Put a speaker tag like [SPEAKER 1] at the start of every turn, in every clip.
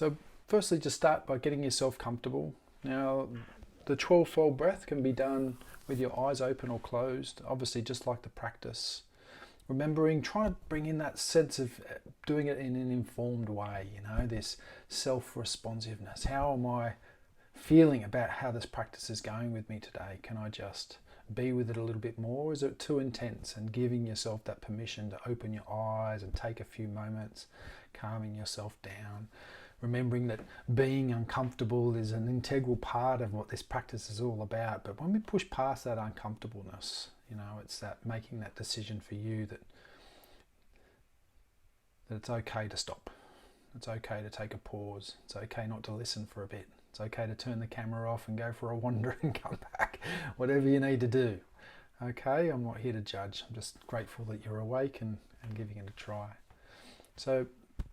[SPEAKER 1] So firstly, just start by getting yourself comfortable. Now, the 12-fold breath can be done with your eyes open or closed, obviously just like the practice. Remembering, trying to bring in that sense of doing it in an informed way, this self-responsiveness. How am I feeling about how this practice is going with me today? Can I just be with it a little bit more? Is it too intense? And giving yourself that permission to open your eyes and take a few moments, calming yourself down. Remembering that being uncomfortable is an integral part of what this practice is all about. But when we push past that uncomfortableness, it's that making that decision for you that it's okay to stop. It's okay to take a pause. It's okay not to listen for a bit. It's okay to turn the camera off and go for a wander and come back. Whatever you need to do. Okay, I'm not here to judge. I'm just grateful that you're awake and giving it a try. So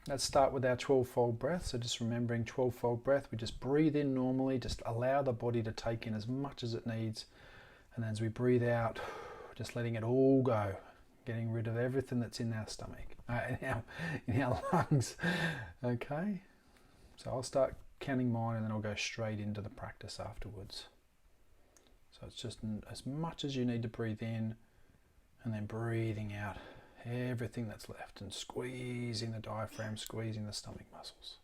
[SPEAKER 1] let's start with our 12-fold breath. So just remembering 12-fold breath, we just breathe in normally, just allow the body to take in as much as it needs. And then as we breathe out, just letting it all go, getting rid of everything that's in our stomach, in our lungs. Okay, so I'll start counting mine and then I'll go straight into the practice afterwards. So it's just as much as you need to breathe in and then breathing out everything that's left and squeezing the diaphragm, squeezing the stomach muscles.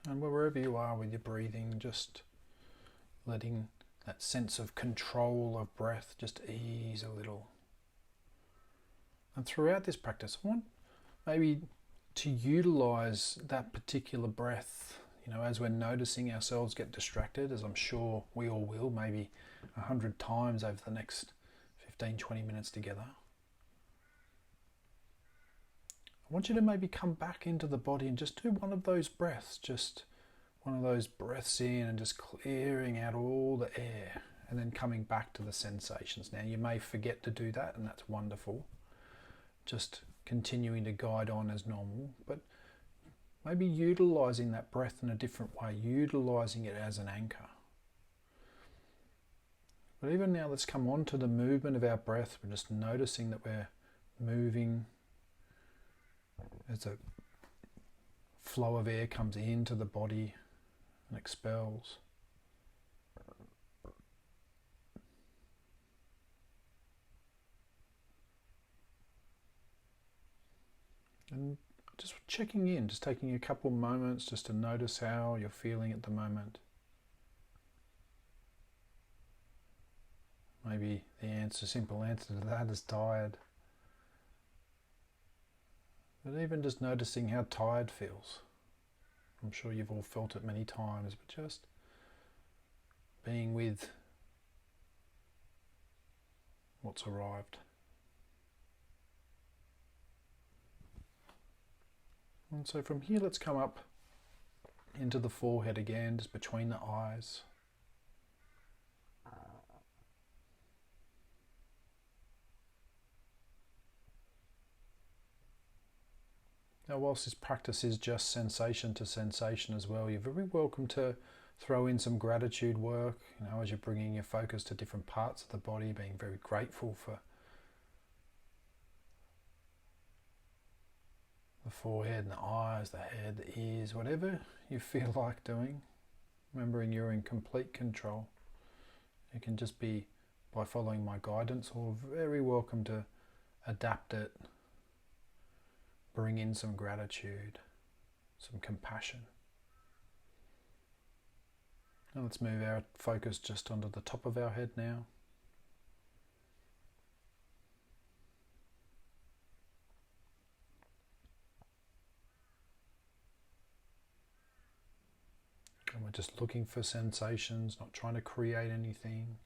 [SPEAKER 1] And wherever you are with your breathing, just letting that sense of control of breath just ease a little. And throughout this practice, I want maybe to utilize that particular breath, as we're noticing ourselves get distracted, as I'm sure we all will, maybe 100 times over the next 15-20 minutes together. I want you to maybe come back into the body and just do one of those breaths, just one of those breaths in and just clearing out all the air and then coming back to the sensations. Now you may forget to do that and that's wonderful. Just continuing to guide on as normal, but maybe utilising that breath in a different way, utilising it as an anchor. But even now, let's come on to the movement of our breath. We're just noticing that we're moving as a flow of air comes into the body and expels. And just checking in, just taking a couple moments just to notice how you're feeling at the moment. Maybe the simple answer to that is tired. But even just noticing how tired feels. I'm sure you've all felt it many times, but just being with what's arrived. And so from here, let's come up into the forehead again, just between the eyes. Now, whilst this practice is just sensation to sensation as well, you're very welcome to throw in some gratitude work, as you're bringing your focus to different parts of the body, being very grateful for the forehead and the eyes, the head, the ears, whatever you feel like doing. Remembering you're in complete control. It can just be by following my guidance, or very welcome to adapt it. Bring in some gratitude, some compassion. Now let's move our focus just onto the top of our head now. And we're just looking for sensations, not trying to create anything.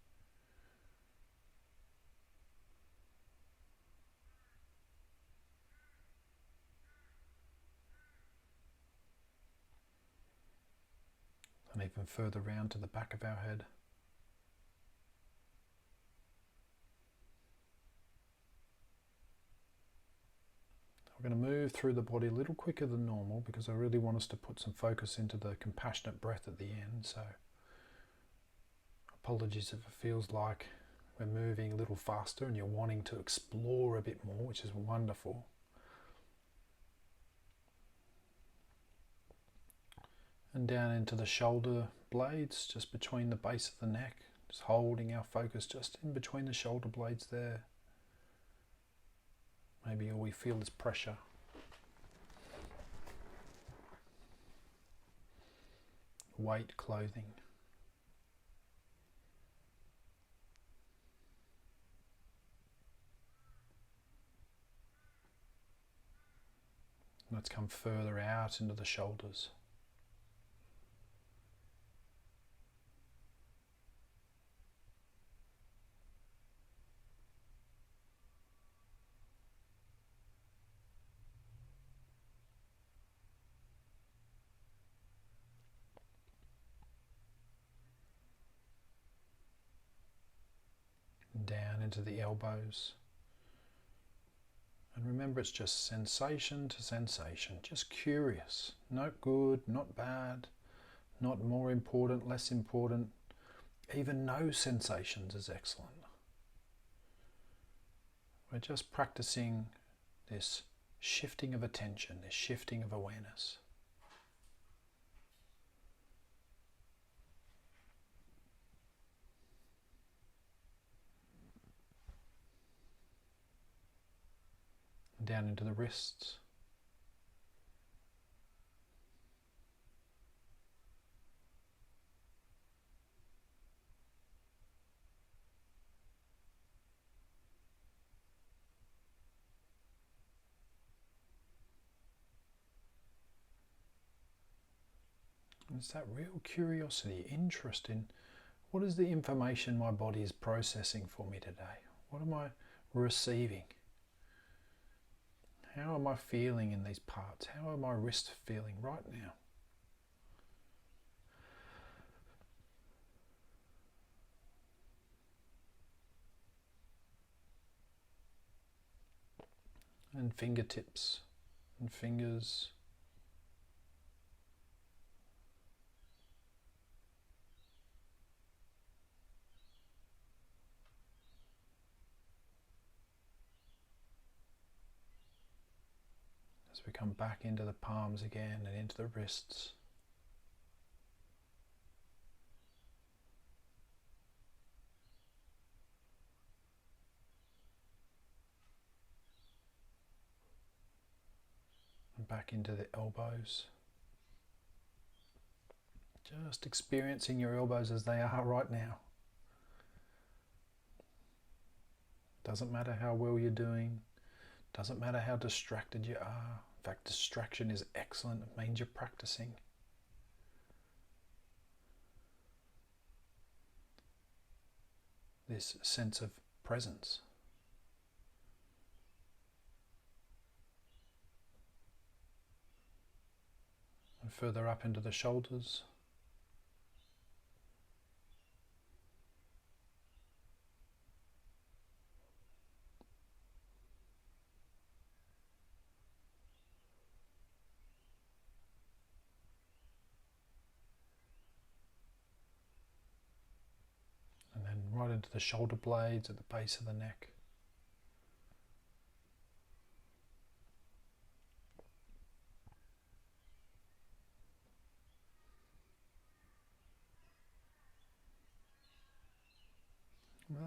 [SPEAKER 1] And even further round to the back of our head. We're going to move through the body a little quicker than normal because I really want us to put some focus into the compassionate breath at the end. So apologies if it feels like we're moving a little faster and you're wanting to explore a bit more, which is wonderful. And down into the shoulder blades, just between the base of the neck, just holding our focus just in between the shoulder blades there. Maybe all we feel is pressure. Weight clothing. Let's come further out into the shoulders. Down into the elbows. And remember, it's just sensation to sensation, just curious, not good, not bad, not more important, less important. Even no sensations is excellent. We're just practicing this shifting of attention, this shifting of awareness. Down into the wrists. It's that real curiosity, interest in what is the information my body is processing for me today? What am I receiving? How am I feeling in these parts? How are my wrists feeling right now? And fingertips and fingers. As we come back into the palms again and into the wrists. And back into the elbows. Just experiencing your elbows as they are right now. Doesn't matter how well you're doing. Doesn't matter how distracted you are. In fact, distraction is excellent. It means you're practicing. This sense of presence. And further up into the shoulders. And then right into the shoulder blades at the base of the neck.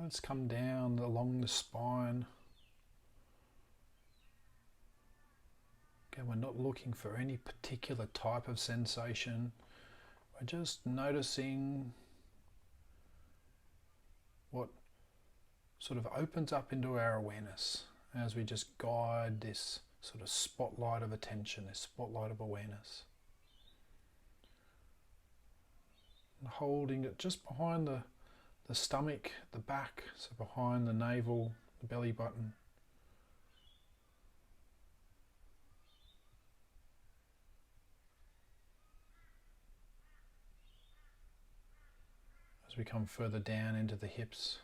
[SPEAKER 1] Let's come down along the spine. Again, we're not looking for any particular type of sensation. We're just noticing what sort of opens up into our awareness as we just guide this sort of spotlight of attention, this spotlight of awareness. And holding it just behind the stomach, the back, so behind the navel, the belly button. As we come further down into the hips.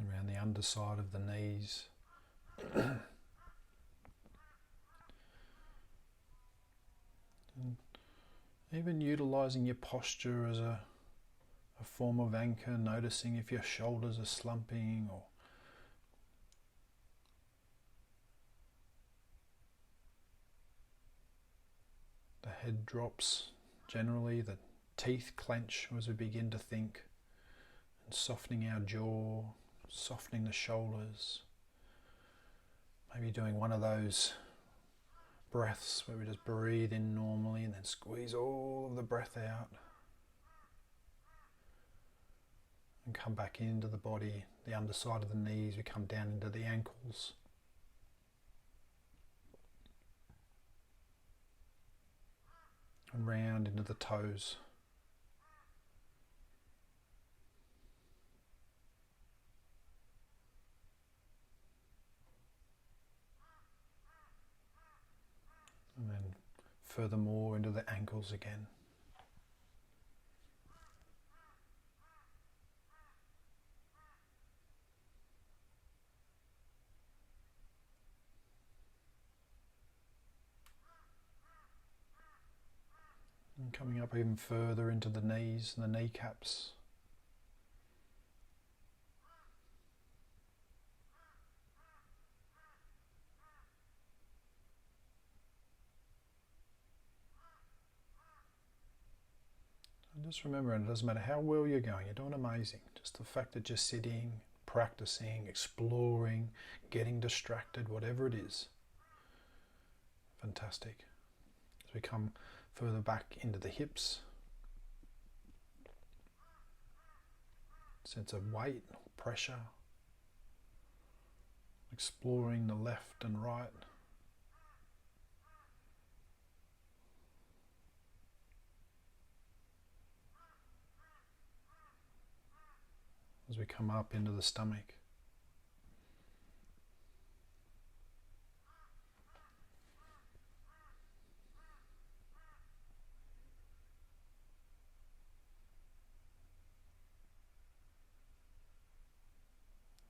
[SPEAKER 1] Around the underside of the knees. And even utilizing your posture as a form of anchor, noticing if your shoulders are slumping or the head drops. Generally, the teeth clench as we begin to think, and softening our jaw, softening the shoulders. Maybe doing one of those breaths where we just breathe in normally and then squeeze all of the breath out and come back into the body, the underside of the knees. We come down into the ankles. And round into the toes. And then furthermore into the ankles again. And coming up even further into the knees and the kneecaps. And just remember, it doesn't matter how well you're going, you're doing amazing. Just the fact that you're sitting, practicing, exploring, getting distracted, whatever it is. Fantastic. As we come further back into the hips, sense of weight, pressure, exploring the left and right. As we come up into the stomach.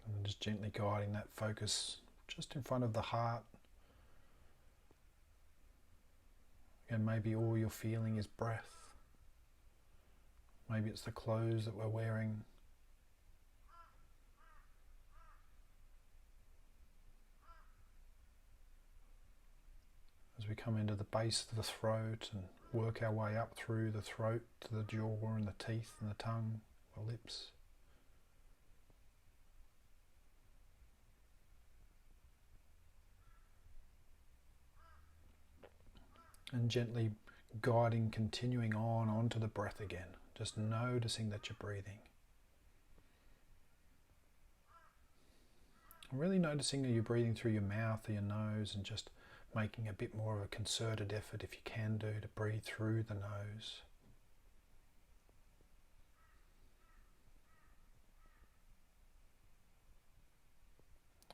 [SPEAKER 1] And just gently guiding that focus just in front of the heart. And maybe all you're feeling is breath. Maybe it's the clothes that we're wearing. As we come into the base of the throat and work our way up through the throat to the jaw and the teeth and the tongue, the lips. And gently guiding, continuing onto the breath again. Just noticing that you're breathing. Really noticing that you're breathing through your mouth or your nose, and just making a bit more of a concerted effort, if you can do, to breathe through the nose.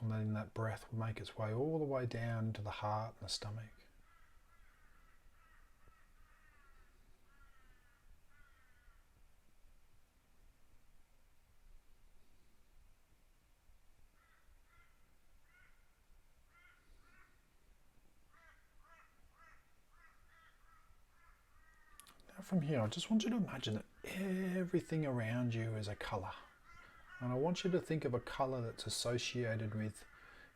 [SPEAKER 1] And letting that breath make its way all the way down to the heart and the stomach. From here, I just want you to imagine that everything around you is a colour. And I want you to think of a colour that's associated with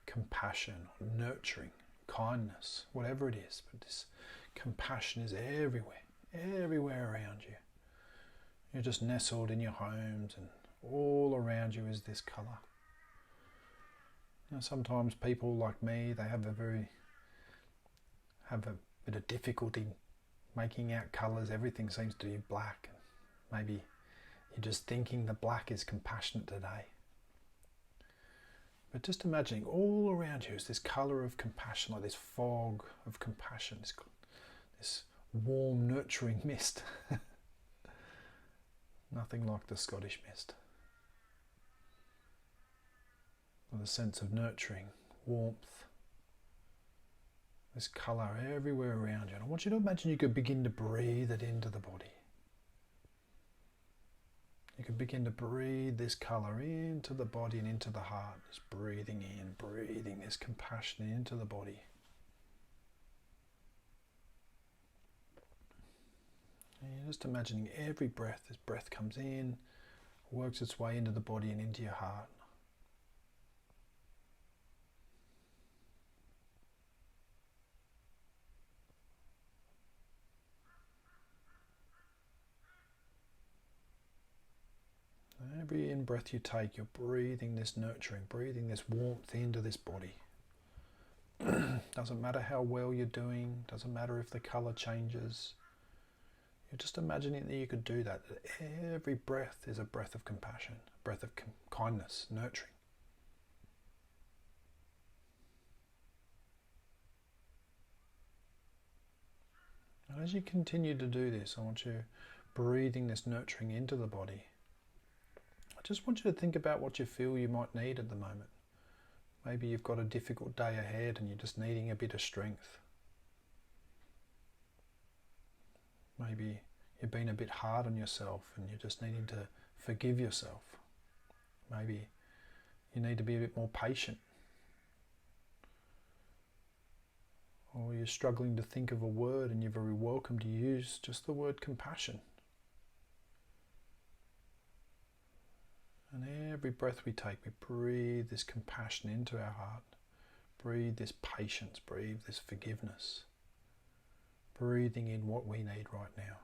[SPEAKER 1] compassion, or nurturing, kindness, whatever it is. But this compassion is everywhere around you. You're just nestled in your homes, and all around you is this colour. Now, sometimes people like me, they have a bit of difficulty making out colours. Everything seems to be black. Maybe you're just thinking the black is compassionate today. But just imagining all around you is this colour of compassion, like this fog of compassion, this warm, nurturing mist. Nothing like the Scottish mist. With a sense of nurturing, warmth, this colour everywhere around you. And I want you to imagine you could begin to breathe it into the body. You could begin to breathe this colour into the body and into the heart. Just breathing in, breathing this compassion into the body. And you're just imagining every breath, this breath comes in, works its way into the body and into your heart. Every in-breath you take, you're breathing this nurturing, breathing this warmth into this body. Doesn't matter how well you're doing, doesn't matter if the colour changes. You're just imagining that you could do that. Every breath is a breath of compassion, a breath of kindness, nurturing. And as you continue to do this, I want you breathing this nurturing into the body. I just want you to think about what you feel you might need at the moment. Maybe you've got a difficult day ahead and you're just needing a bit of strength. Maybe you've been a bit hard on yourself and you're just needing to forgive yourself. Maybe you need to be a bit more patient. Or you're struggling to think of a word and you're very welcome to use just the word compassion. And every breath we take, we breathe this compassion into our heart. Breathe this patience, breathe this forgiveness. Breathing in what we need right now.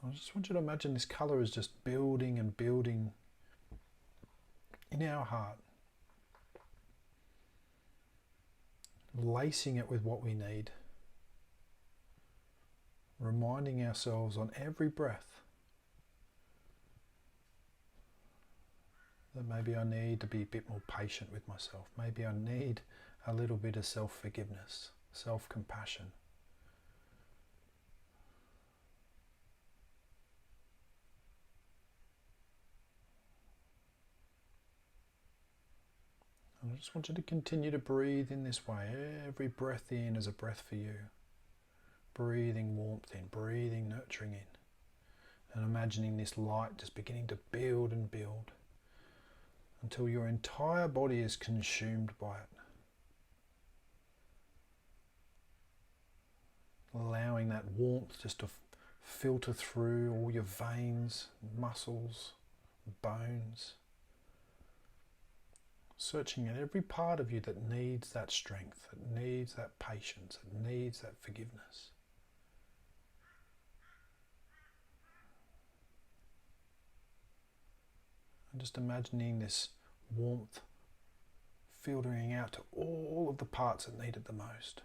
[SPEAKER 1] I just want you to imagine this colour is just building and building in our heart. Lacing it with what we need. Reminding ourselves on every breath that maybe I need to be a bit more patient with myself. Maybe I need a little bit of self-forgiveness, self-compassion. And I just want you to continue to breathe in this way. Every breath in is a breath for you. Breathing warmth in, breathing nurturing in, and imagining this light just beginning to build and build until your entire body is consumed by it. Allowing that warmth just to filter through all your veins, muscles, bones, searching at every part of you that needs that strength, that needs that patience, that needs that forgiveness. And just imagining this warmth filtering out to all of the parts that need it the most.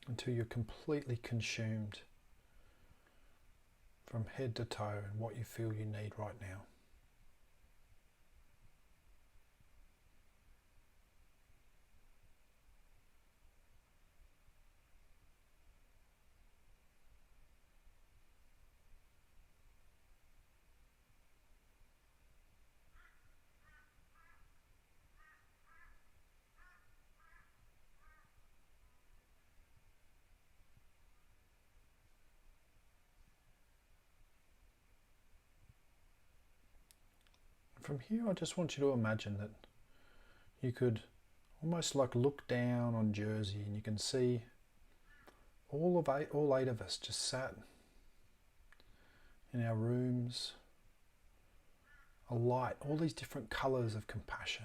[SPEAKER 1] Until you're completely consumed from head to toe in what you feel you need right now. From here, I just want you to imagine that you could almost like look down on Jersey and you can see all eight of us just sat in our rooms, alight, all these different colours of compassion.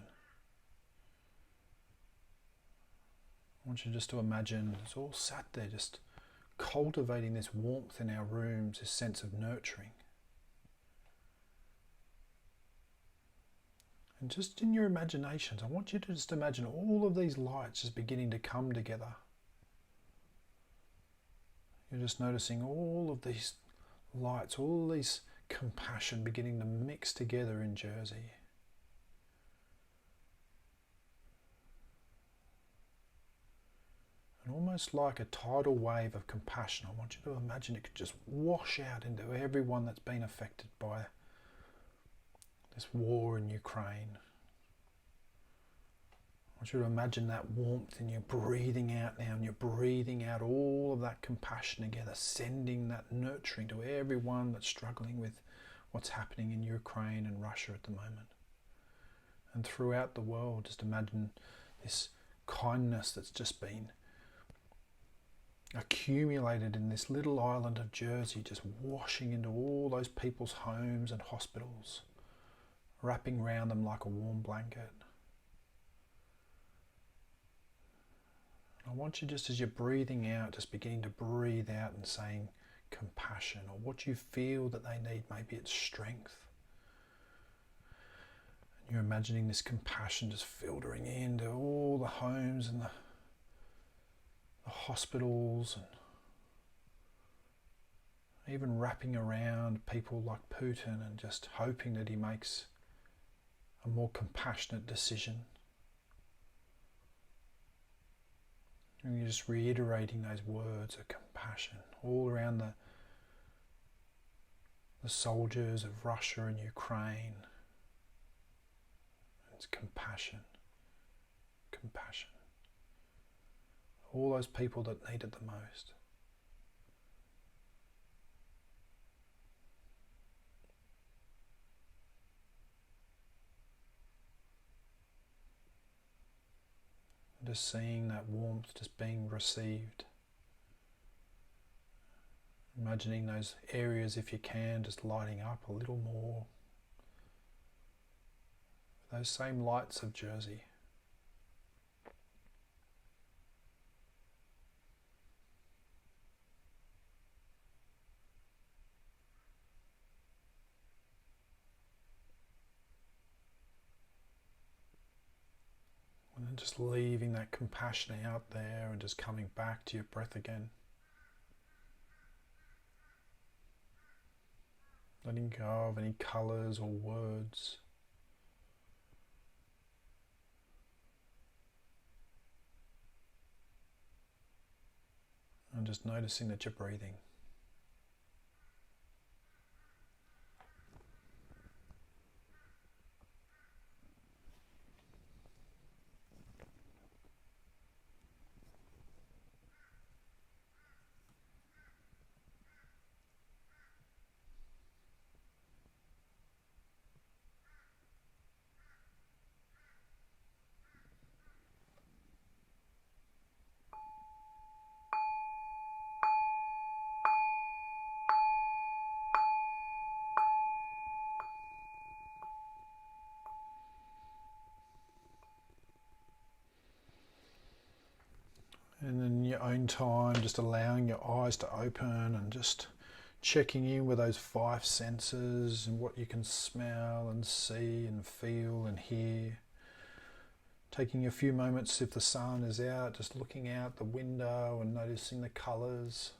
[SPEAKER 1] I want you just to imagine it's all sat there just cultivating this warmth in our rooms, this sense of nurturing. And just in your imaginations, I want you to just imagine all of these lights just beginning to come together. You're just noticing all of these lights, all of these compassion beginning to mix together in Jersey. And almost like a tidal wave of compassion, I want you to imagine it could just wash out into everyone that's been affected by this war in Ukraine. I want you to imagine that warmth and you're breathing out now and you're breathing out all of that compassion together, sending that nurturing to everyone that's struggling with what's happening in Ukraine and Russia at the moment. And throughout the world, just imagine this kindness that's just been accumulated in this little island of Jersey, just washing into all those people's homes and hospitals, wrapping around them like a warm blanket. I want you just as you're breathing out, just beginning to breathe out and saying compassion or what you feel that they need. Maybe it's strength. And you're imagining this compassion just filtering into all the homes and the hospitals and even wrapping around people like Putin and just hoping that he makes a more compassionate decision. And you're just reiterating those words of compassion all around the soldiers of Russia and Ukraine. It's compassion, compassion. All those people that need it the most. Just seeing that warmth just being received. Imagining those areas, if you can, just lighting up a little more. Those same lights of Jersey. And then just leaving that compassion out there and just coming back to your breath again. Letting go of any colours or words. And just noticing that you're breathing. And in your own time, just allowing your eyes to open and just checking in with those 5 senses and what you can smell and see and feel and hear. Taking a few moments if the sun is out, just looking out the window and noticing the colours.